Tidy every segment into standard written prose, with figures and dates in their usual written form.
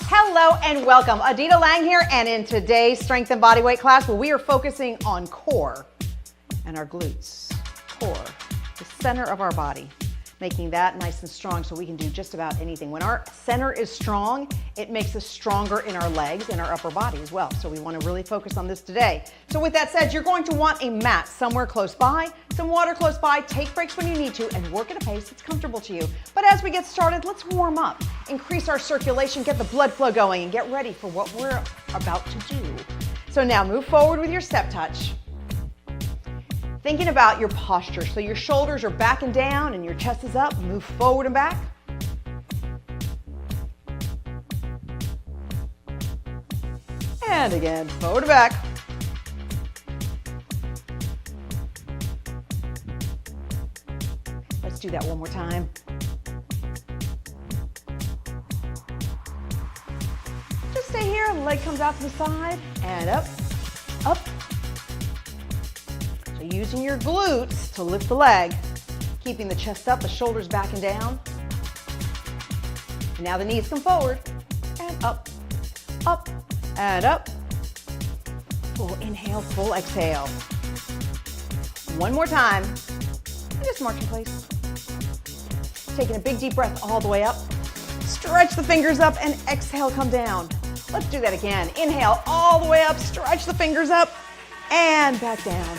Hello and welcome. Adita Lang here, and in today's strength and bodyweight class, we are focusing on core and our glutes. Core, the center of our body, making that nice and strong so we can do just about anything. When our center is strong, it makes us stronger in our legs and our upper body as well. So we want to really focus on this today. So with that said, you're going to want a mat somewhere close by, some water close by, take breaks when you need to, and work at a pace that's comfortable to you. But as we get started, let's warm up, increase our circulation, get the blood flow going, and get ready for what we're about to do. So now move forward with your step touch. Thinking about your posture, so your shoulders are back and down and your chest is up. Move forward and back. And again, forward and back. Let's do that one more time. Just stay here, the leg comes out to the side and up, up. Using your glutes to lift the leg, keeping the chest up, the shoulders back and down. And now the knees come forward and up, up, and up. Full inhale, full exhale. One more time. And just march in place. Taking a big deep breath all the way up. Stretch the fingers up and exhale, come down. Let's do that again. Inhale all the way up, stretch the fingers up and back down.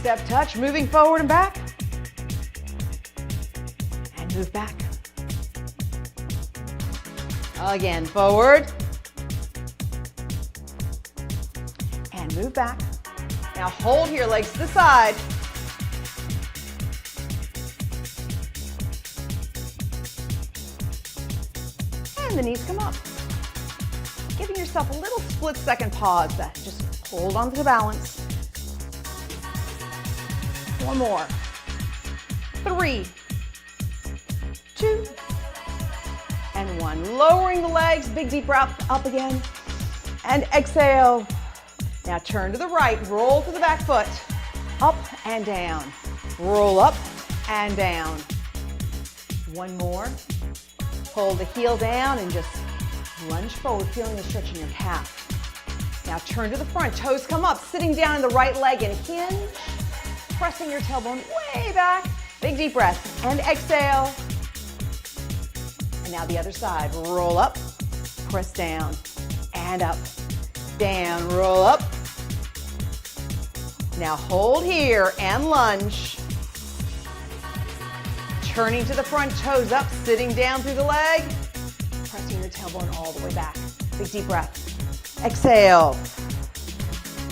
Step touch, moving forward and back. And move back. Again, forward. And move back. Now hold here, legs to the side. And the knees come up. Giving yourself a little split-second pause. Just hold on to the balance. One more. 3, 2, and 1. Lowering the legs, big deep breath, up again. And exhale. Now turn to the right, roll to the back foot. Up and down. Roll up and down. One more. Pull the heel down and just lunge forward, feeling the stretch in your calf. Now turn to the front, toes come up, sitting down in the right leg and hinge. Pressing your tailbone way back. Big deep breath and exhale. And now the other side. Roll up, press down, and up. Down, roll up. Now hold here and lunge. Turning to the front, toes up, sitting down through the leg. Pressing your tailbone all the way back. Big deep breath. Exhale.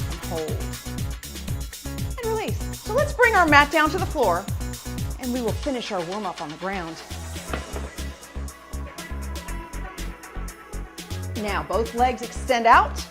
And hold. And release. So let's bring our mat down to the floor and we will finish our warm-up on the ground. Now both legs extend out,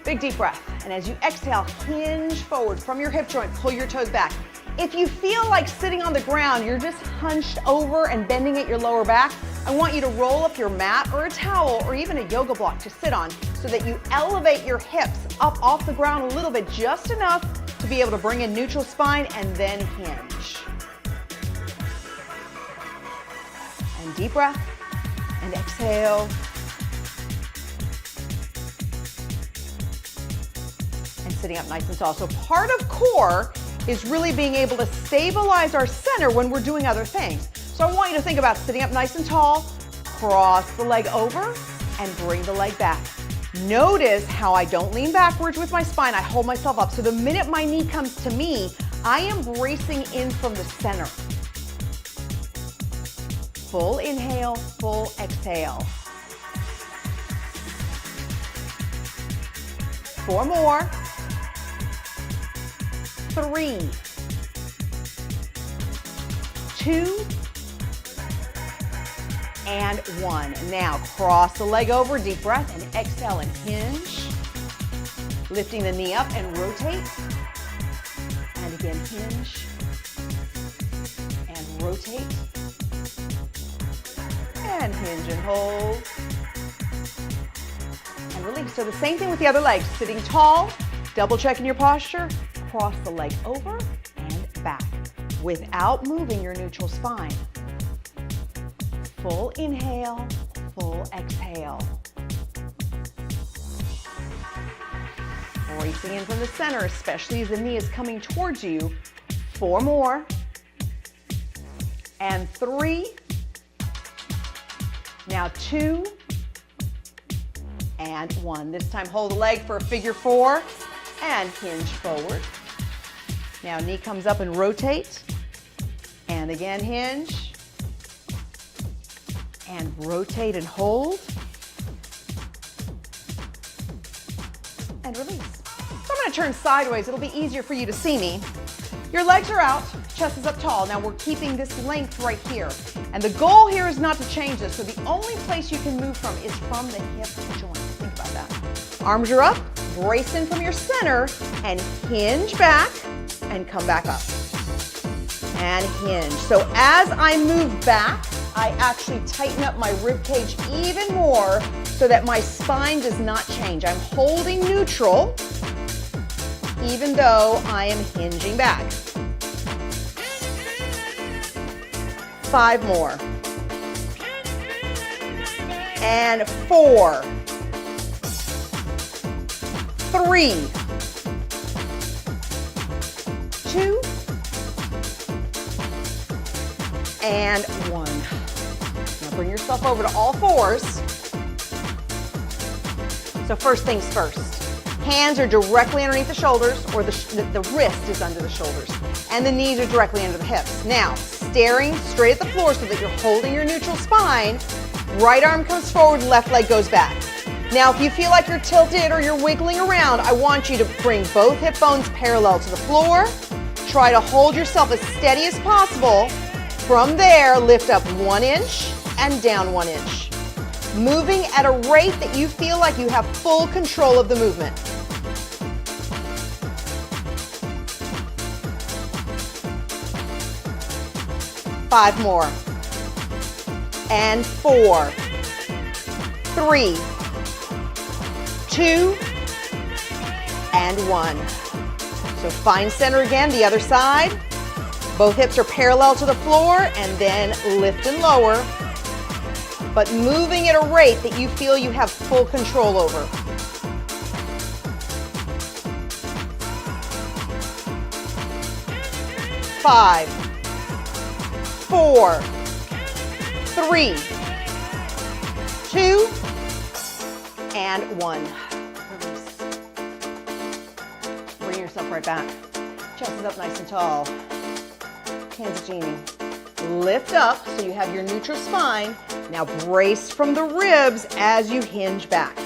big deep breath. And as you exhale, hinge forward from your hip joint, pull your toes back. If you feel like sitting on the ground, you're just hunched over and bending at your lower back, I want you to roll up your mat or a towel or even a yoga block to sit on so that you elevate your hips up off the ground a little bit, just enough to be able to bring in neutral spine and then hinge. And deep breath and exhale. And sitting up nice and tall. So part of core is really being able to stabilize our center when we're doing other things. So I want you to think about sitting up nice and tall, cross the leg over and bring the leg back. Notice how I don't lean backwards with my spine, I hold myself up. So the minute my knee comes to me, I am bracing in from the center. Full inhale, full exhale. 4 more. 3, 2, and 1. Now cross the leg over, deep breath, and exhale and hinge. Lifting the knee up and rotate. And again, hinge. And rotate. And hinge and hold. And release. So the same thing with the other leg. Sitting tall, double checking your posture. Cross the leg over and back without moving your neutral spine. Full inhale, full exhale. bracing in from the center, especially as the knee is coming towards you. 4 more. And 3. Now 2. And 1. This time hold the leg for a figure 4 and hinge forward. Now knee comes up and rotate. And again hinge. And rotate and hold. And release. So I'm going to turn sideways. It'll be easier for you to see me. Your legs are out, chest is up tall. Now we're keeping this length right here. And the goal here is not to change this. So the only place you can move from is from the hip joint. Think about that. Arms are up, brace in from your center, and hinge back, and come back up. And hinge. So as I move back, I actually tighten up my rib cage even more so that my spine does not change. I'm holding neutral even though I am hinging back. 5 more. And 4. 3. 2. And 1. Now bring yourself over to all fours. So first things first. Hands are directly underneath the shoulders, or the wrist is under the shoulders, and the knees are directly under the hips. Now, staring straight at the floor so that you're holding your neutral spine, right arm comes forward, left leg goes back. Now, if you feel like you're tilted or you're wiggling around, I want you to bring both hip bones parallel to the floor. Try to hold yourself as steady as possible. From there, lift up 1 inch and down 1 inch. Moving at a rate that you feel like you have full control of the movement. 5 more. And 4. 3. 2. And 1. So find center again, the other side. Both hips are parallel to the floor, and then lift and lower. But moving at a rate that you feel you have full control over. 5, 4, 3, 2, and 1. Release. Bring yourself right back. Chest is up nice and tall. Hands at Genie. Lift up so you have your neutral spine. Now brace from the ribs as you hinge back.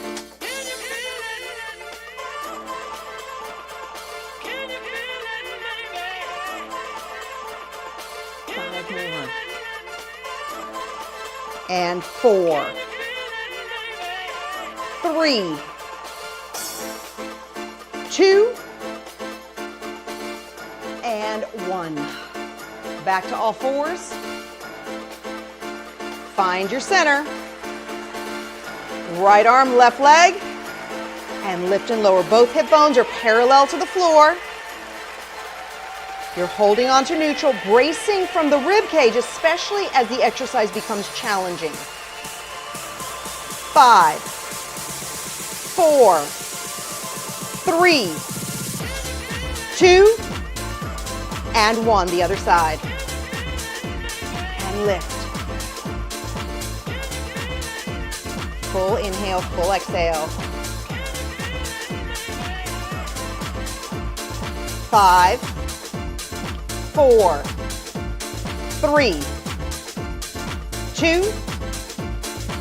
And 4, 3, 2, and 1. Back to all fours. Find your center. Right arm, left leg, and lift and lower. Both hip bones are parallel to the floor. You're holding on to neutral, bracing from the rib cage, especially as the exercise becomes challenging. 5, 4, 3, 2, and 1. The other side. And lift. Full inhale, full exhale. 5, 4, 3, 2,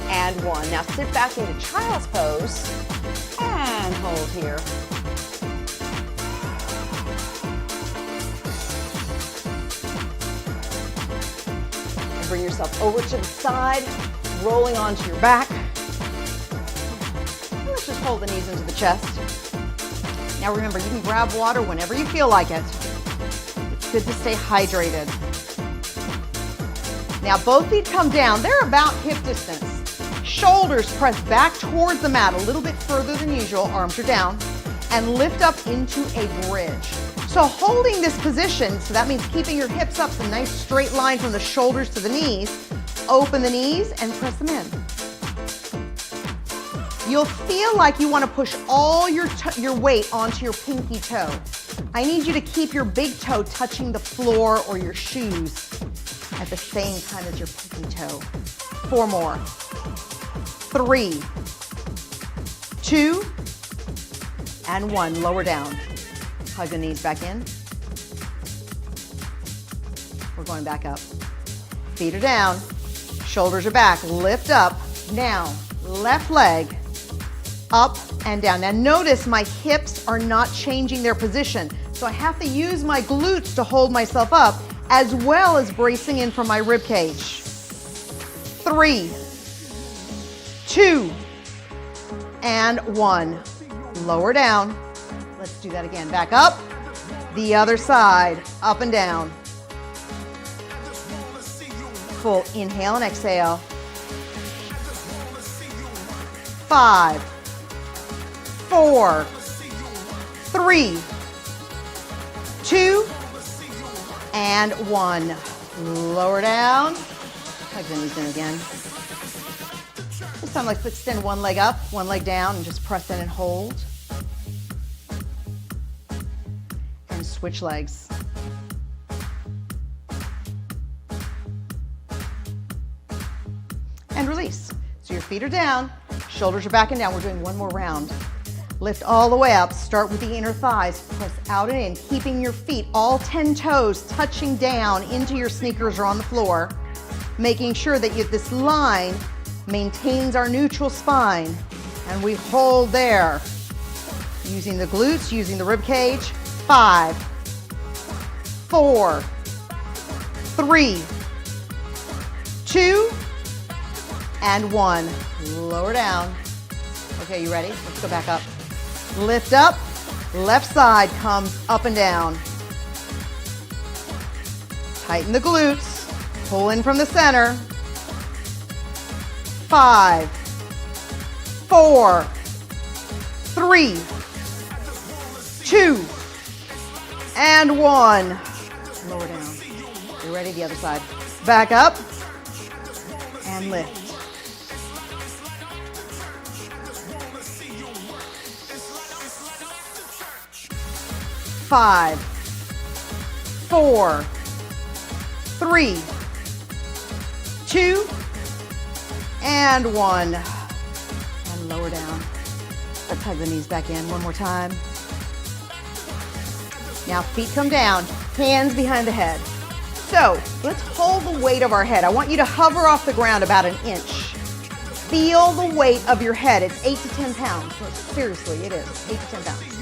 and 1. Now sit back into child's pose and hold here. And bring yourself over to the side, rolling onto your back. And let's just hold the knees into the chest. Now remember, you can grab water whenever you feel like it. Good to stay hydrated. Now both feet come down. They're about hip distance. Shoulders press back towards the mat a little bit further than usual. Arms are down. And lift up into a bridge. So holding this position, so that means keeping your hips up, a nice straight line from the shoulders to the knees. Open the knees and press them in. You'll feel like you want to push all your weight onto your pinky toe. I need you to keep your big toe touching the floor or your shoes at the same time as your pinky toe. 4 more. 3, 2, and 1. Lower down. Hug the knees back in. We're going back up. Feet are down. Shoulders are back. Lift up. Now, left leg up and down. Now notice my hips are not changing their position. So I have to use my glutes to hold myself up as well as bracing in from my rib cage. 3, 2, and 1. Lower down. Let's do that again. Back up. The other side. Up and down. Full inhale and exhale. 5, 4, 3, 2, and 1. Lower down. Hug the knees in again. This time let's extend one leg up, one leg down, and just press in and hold. And switch legs. And release. So your feet are down, shoulders are back and down. We're doing one more round. Lift all the way up. Start with the inner thighs. Press out and in, keeping your feet, all 10 toes, touching down into your sneakers or on the floor, making sure that this line maintains our neutral spine. And we hold there, using the glutes, using the rib cage. 5, 4, 3, 2, and 1. Lower down. Okay, you ready? Let's go back up. Lift up. Left side comes up and down. Tighten the glutes. Pull in from the center. 5, 4, 3, 2, and 1. Lower down. You ready? The other side. Back up and lift. 5, 4, 3, 2, and 1. And lower down. Let's hug the knees back in one more time. Now feet come down, hands behind the head. So let's hold the weight of our head. I want you to hover off the ground about an inch. Feel the weight of your head. It's 8 to 10 pounds. Seriously, it is 8 to 10 pounds.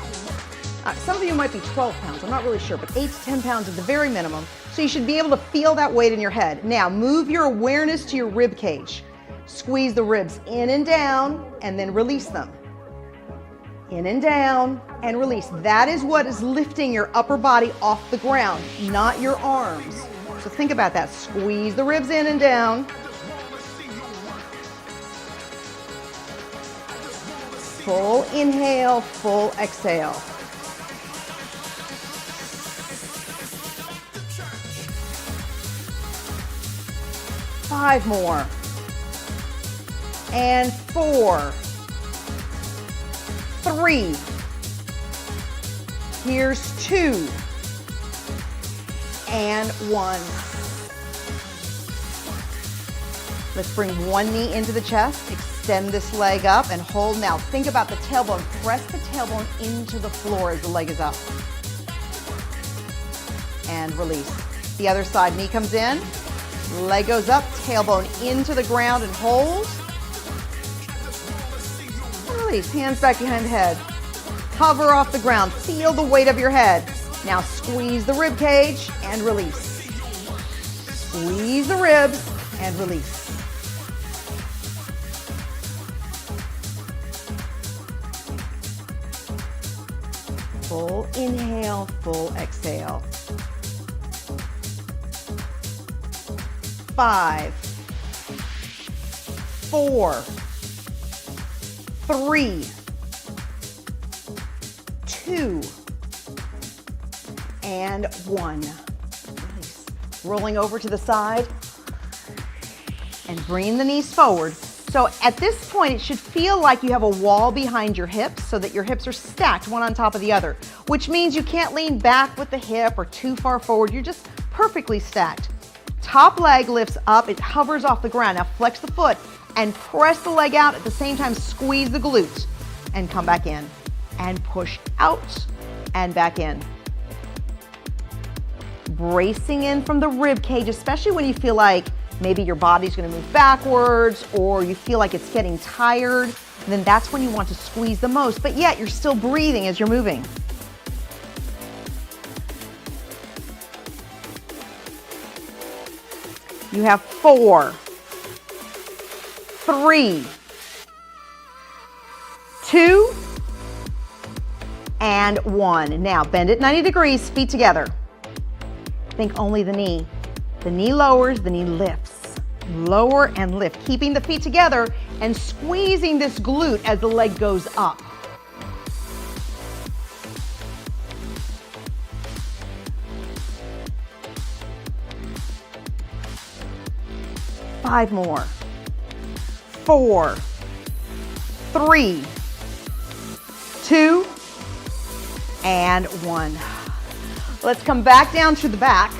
Some of you might be 12 pounds, I'm not really sure, but 8 to 10 pounds is the very minimum. So you should be able to feel that weight in your head. Now move your awareness to your rib cage. Squeeze the ribs in and down, and then release them. In and down, and release. That is what is lifting your upper body off the ground, not your arms. So think about that. Squeeze the ribs in and down. Full inhale, full exhale. Five more. And 4, 3. Here's 2. And 1. Let's bring one knee into the chest. Extend this leg up and hold. Now think about the tailbone. Press the tailbone into the floor as the leg is up. And release. The other side, knee comes in. Leg goes up, tailbone into the ground and hold. And release, hands back behind the head. Hover off the ground, feel the weight of your head. Now squeeze the rib cage and release. Squeeze the ribs and release. Full inhale, full exhale. 5, 4, 3, 2, and 1. Release. Rolling over to the side and bringing the knees forward. So at this point, it should feel like you have a wall behind your hips so that your hips are stacked one on top of the other, which means you can't lean back with the hip or too far forward. You're just perfectly stacked. Top leg lifts up, it hovers off the ground. Now flex the foot and press the leg out. At the same time, squeeze the glute and come back in and push out and back in. Bracing in from the rib cage, especially when you feel like maybe your body's going to move backwards or you feel like it's getting tired, then that's when you want to squeeze the most, but yet you're still breathing as you're moving. You have 4, 3, 2, and 1. Now bend it 90 degrees, feet together. Think only the knee. The knee lowers, the knee lifts. Lower and lift, keeping the feet together and squeezing this glute as the leg goes up. Five more. 4, 3, 2, and 1. Let's come back down to the back.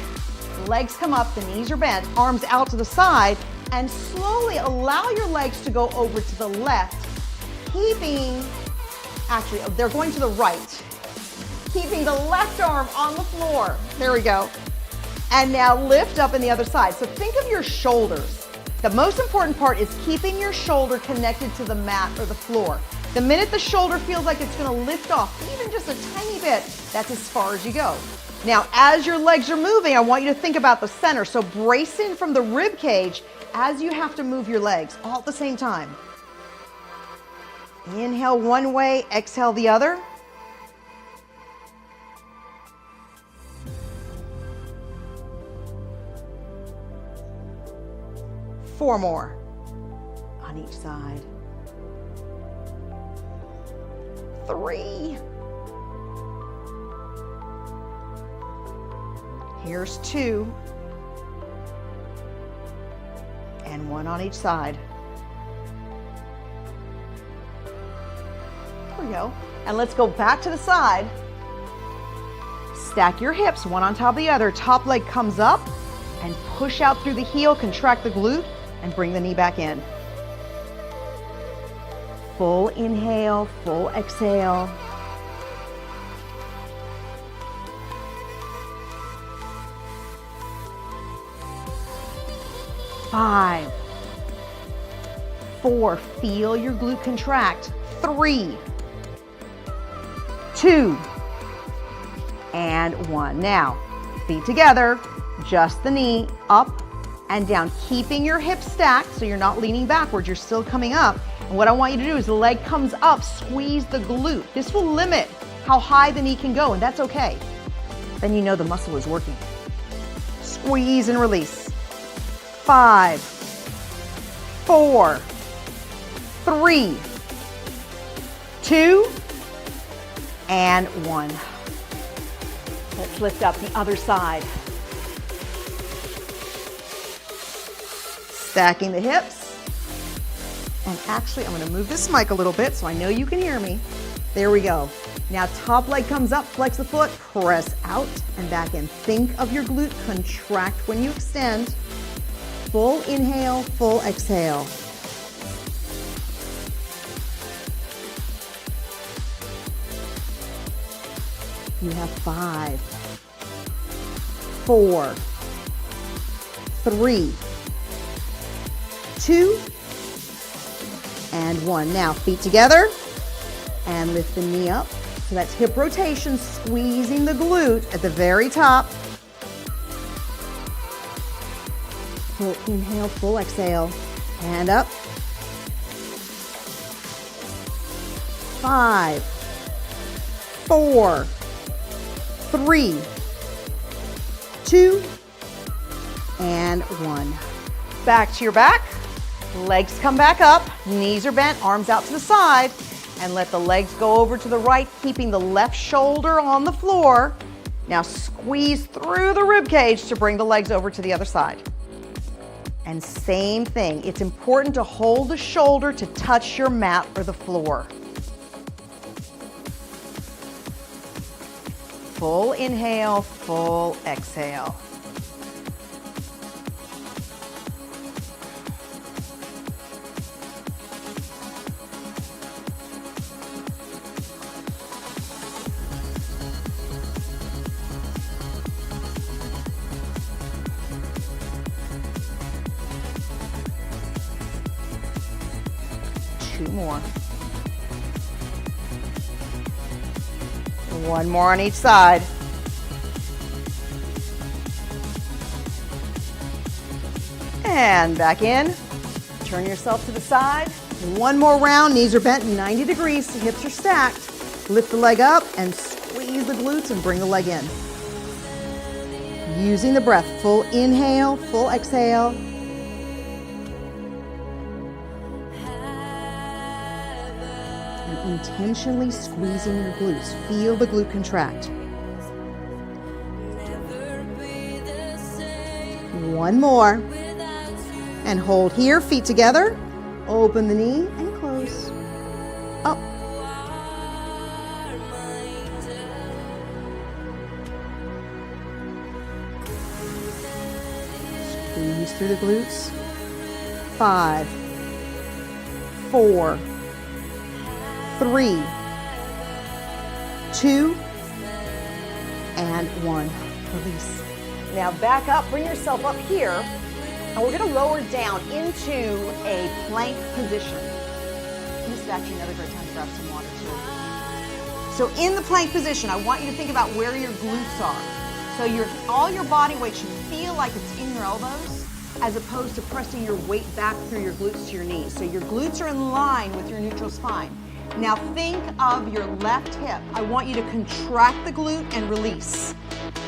Legs come up, the knees are bent, arms out to the side, and slowly allow your legs to go over to the left, actually, they're going to the right, keeping the left arm on the floor. There we go. And now lift up in the other side. So think of your shoulders. The most important part is keeping your shoulder connected to the mat or the floor. The minute the shoulder feels like it's going to lift off, even just a tiny bit, that's as far as you go. Now, as your legs are moving, I want you to think about the center. So brace in from the rib cage as you have to move your legs all at the same time. Inhale one way, exhale the other. Four more on each side. 3. Here's 2. And 1 on each side. There we go. And let's go back to the side. Stack your hips, one on top of the other. Top leg comes up and push out through the heel, contract the glute, and bring the knee back in. Full inhale, full exhale. Five, 4, feel your glute contract. 3, 2, and 1. Now, feet together, just the knee, up and down, keeping your hips stacked so you're not leaning backwards, you're still coming up. And what I want you to do is the leg comes up, squeeze the glute. This will limit how high the knee can go, and that's okay. Then you know the muscle is working. Squeeze and release. 5, 4, 3, 2, and 1. Let's lift up the other side. Stacking the hips. And actually, I'm going to move this mic a little bit so I know you can hear me. There we go. Now top leg comes up, flex the foot, press out and back in. Think of your glute, contract when you extend. Full inhale, full exhale. You have 5, 4, 3, 2, and 1. Now feet together and lift the knee up. So that's hip rotation, squeezing the glute at the very top. Full inhale, full exhale, and up. 5, 4, 3, 2, and 1. Back to your back. Legs come back up, knees are bent, arms out to the side, and let the legs go over to the right, keeping the left shoulder on the floor. Now squeeze through the rib cage to bring the legs over to the other side. And same thing, it's important to hold the shoulder to touch your mat or the floor. Full inhale, full exhale. Two more. One more on each side. And back in. Turn yourself to the side. One more round. Knees are bent 90 degrees. Hips are stacked. Lift the leg up and squeeze the glutes and bring the leg in. Using the breath. Full inhale, full exhale. Intentionally squeezing your glutes. Feel the glute contract. One more. And hold here, feet together. Open the knee and close. Up. Squeeze through the glutes. 5, 4, 3, 2, and 1. Release. Now back up, bring yourself up here, and we're going to lower down into a plank position. This is actually another great time to grab some water too. So in the plank position, I want you to think about where your glutes are. So all your body weight should feel like it's in your elbows, as opposed to pressing your weight back through your glutes to your knees. So your glutes are in line with your neutral spine. Now think of your left hip. I want you to contract the glute and release.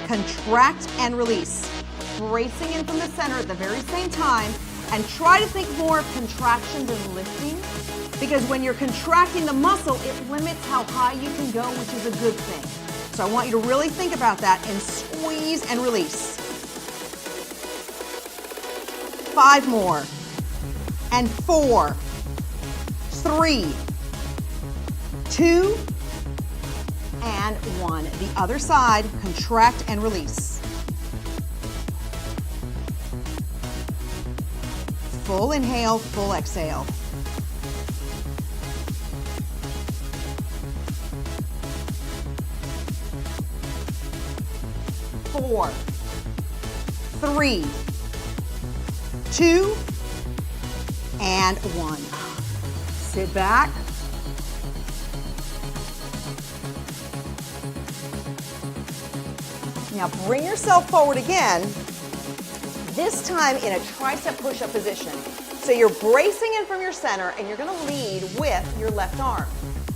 Contract and release. Bracing in from the center at the very same time, and try to think more of contraction than lifting, because when you're contracting the muscle, it limits how high you can go, which is a good thing. So I want you to really think about that and squeeze and release. 5 more. And 4, 3, 2, and 1. The other side, contract and release. Full inhale, full exhale. Four, 3, 2, and 1. Sit back. Now bring yourself forward again, this time in a tricep push-up position. So you're bracing in from your center and you're gonna lead with your left arm.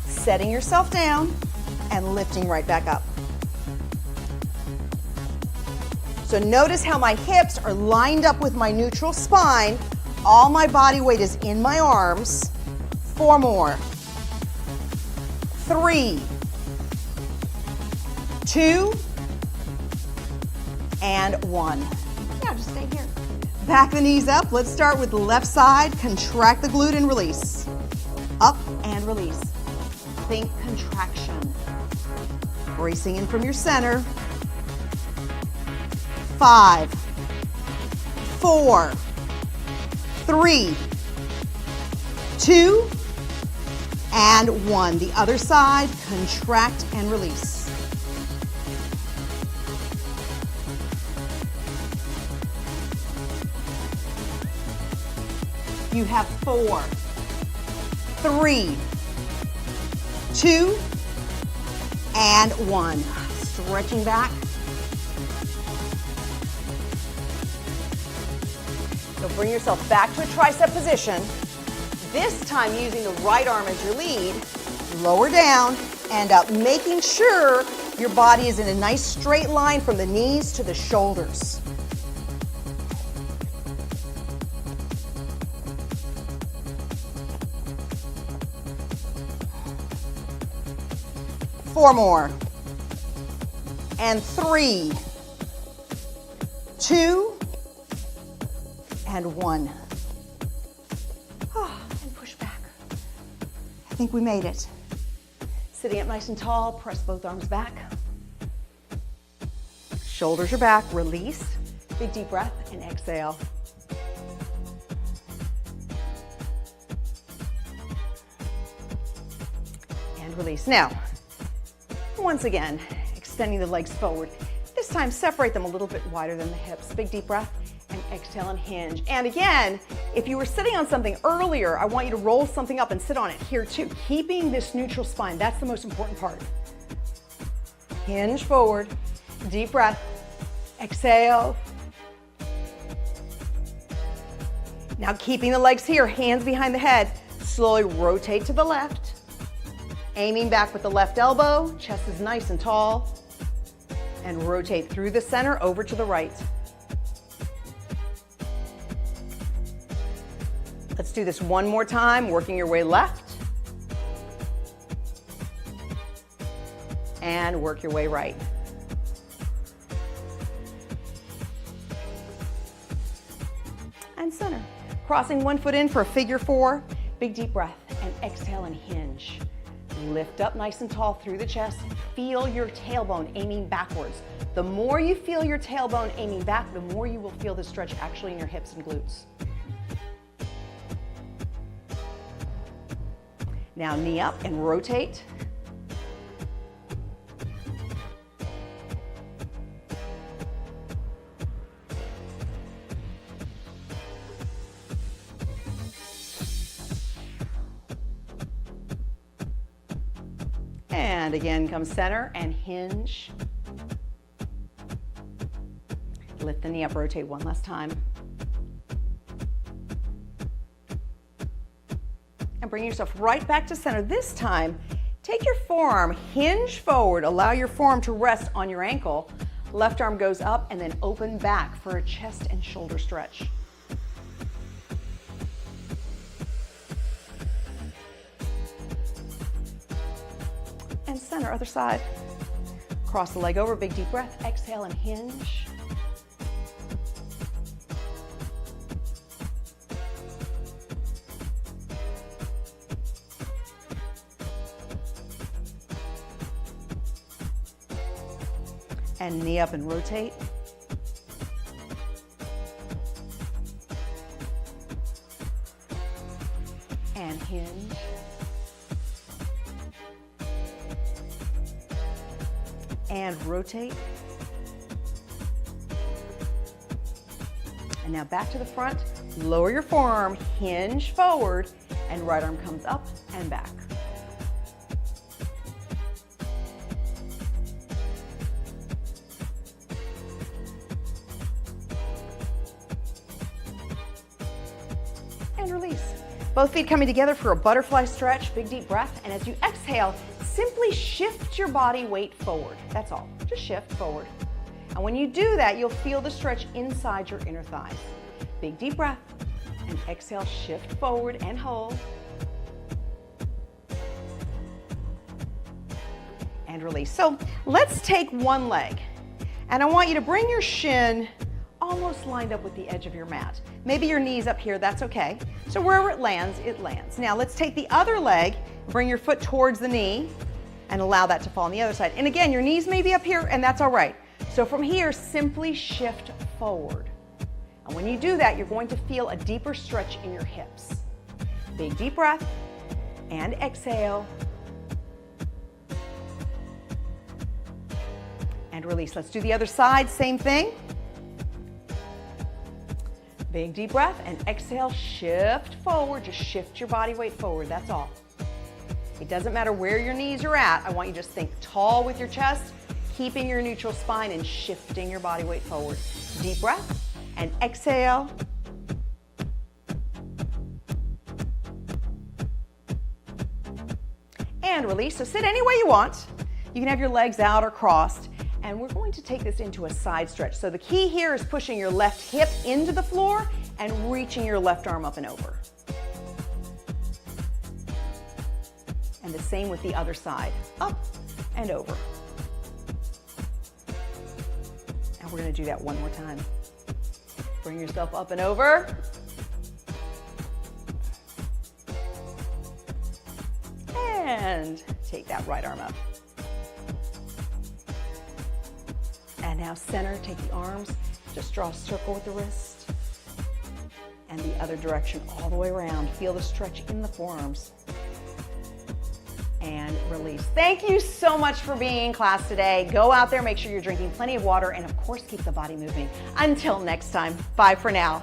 Setting yourself down and lifting right back up. So notice how my hips are lined up with my neutral spine. All my body weight is in my arms. 4 more. 3, 2, and 1. Yeah, just stay here. Back the knees up. Let's start with the left side. Contract the glute and release. Up and release. Think contraction. Bracing in from your center. 5, 4, 3, 2, and 1. The other side, contract and release. You have 4, 3, 2, and 1. Stretching back. So bring yourself back to a tricep position. This time using the right arm as your lead. Lower down and up, making sure your body is in a nice straight line from the knees to the shoulders. Four more. And 3, 2, and 1. And push back. I think we made it. Sitting up nice and tall, press both arms back. Shoulders are back, release. Big deep breath and exhale. And release. Now, once again, extending the legs forward. This time, separate them a little bit wider than the hips. Big deep breath and exhale and hinge. And again, if you were sitting on something earlier, I want you to roll something up and sit on it here too. Keeping this neutral spine, that's the most important part. Hinge forward, deep breath, exhale. Now keeping the legs here, hands behind the head, slowly rotate to the left, aiming back with the left elbow, chest is nice and tall, and rotate through the center over to the right. Let's do this one more time, working your way left, and work your way right. And center. Crossing one foot in for a figure 4, big deep breath, and exhale and hinge. Lift up nice and tall through the chest. Feel your tailbone aiming backwards. The more you feel your tailbone aiming back, the more you will feel the stretch actually in your hips and glutes. Now knee up and rotate. And again, come center and hinge. Lift the knee up, rotate one last time. And bring yourself right back to center. This time, take your forearm, hinge forward, allow your forearm to rest on your ankle. Left arm goes up and then open back for a chest and shoulder stretch. And center, other side. Cross the leg over, big deep breath, exhale and hinge. And knee up and rotate. And hinge. And rotate. And now back to the front. Lower your forearm, hinge forward, and right arm comes up and back. And release. Both feet coming together for a butterfly stretch, big deep breath, and as you exhale, simply shift your body weight forward. That's all, just shift forward. And when you do that, you'll feel the stretch inside your inner thighs. Big deep breath, and exhale, shift forward and hold. And release. So let's take one leg, and I want you to bring your shin almost lined up with the edge of your mat. Maybe your knee's up here, that's okay. So wherever it lands, it lands. Now let's take the other leg, bring your foot towards the knee, and allow that to fall on the other side. And again, your knees may be up here, and that's all right. So from here, simply shift forward. And when you do that, you're going to feel a deeper stretch in your hips. Big deep breath, and exhale. And release. Let's do the other side, same thing. Big deep breath and exhale, shift forward. Just shift your body weight forward, that's all. It doesn't matter where your knees are at. I want you to just think tall with your chest, keeping your neutral spine and shifting your body weight forward. Deep breath and exhale. And release. So sit any way you want. You can have your legs out or crossed. And we're going to take this into a side stretch. So the key here is pushing your left hip into the floor and reaching your left arm up and over. And the same with the other side, up and over. And we're going to do that one more time. Bring yourself up and over. And take that right arm up. And now center, take the arms, just draw a circle with the wrist. And the other direction all the way around. Feel the stretch in the forearms. And release. Thank you so much for being in class today. Go out there, make sure you're drinking plenty of water, and of course, keep the body moving. Until next time, bye for now.